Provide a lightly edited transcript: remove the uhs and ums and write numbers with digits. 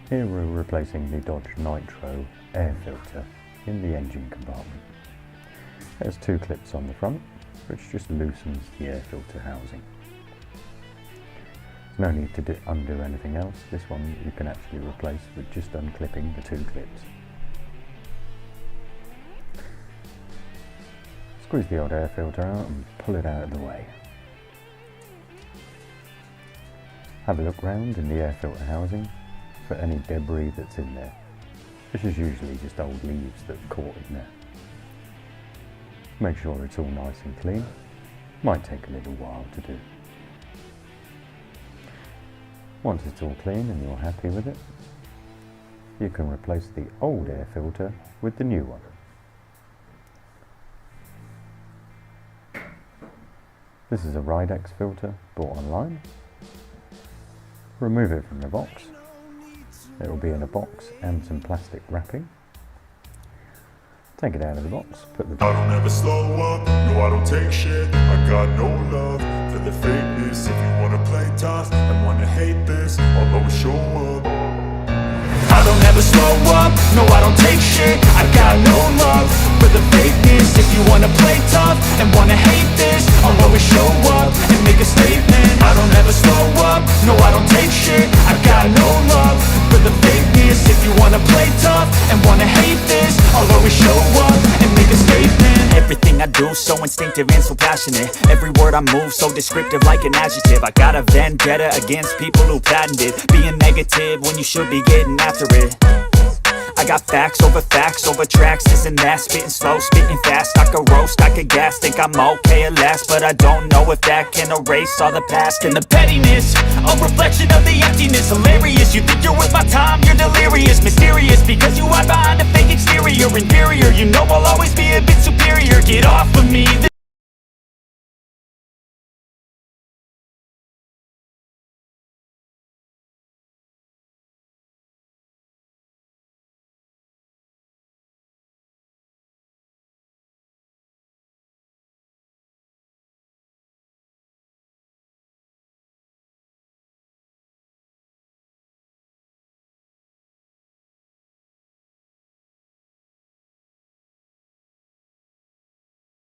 Here we're replacing the Dodge Nitro air filter in the engine compartment. There's two clips on the front, which just loosens the air filter housing. There's no need to undo anything else. This one you can actually replace with just unclipping the two clips. Squeeze the old air filter out and pull it out of the way. Have a look round in the air filter housing for any debris that's in there. This is usually just old leaves that are caught in there. Make sure it's all nice and clean. Might take a little while to do. Once it's all clean and you're happy with it, you can replace the old air filter with the new one. This is a Ridex filter bought online. Remove it from the box. It will be in a box and some plastic wrapping. Take it out of the box, put the... I don't ever slow up, no I don't take shit. I got no love for the fakeness. If you wanna play tough and wanna hate this, I'll always show up. I don't ever slow up, no I don't take shit. I got no love for the fakeness. If you wanna play tough and wanna hate this, I'll always show up and make a statement. I don't ever slow up, no I don't take shit. I got no love for the fakeness. If you wanna play tough and wanna hate this, I'll always show up and make a statement. Everything I do so instinctive and so passionate. Every word I move so descriptive like an adjective. I got a vendetta against people who patented being negative when you should be getting after it. I got facts over tracks, this and that. Spitting slow, spitting fast, I could roast, I could gas. Think I'm okay at last, but I don't know if that can erase all the past. And the pettiness, a reflection of the emptiness. Hilarious, you think you're worth my time, you're delirious. Mysterious, because you hide behind a fake exterior. Inferior, you know I'll always be a bit superior. Get off of me.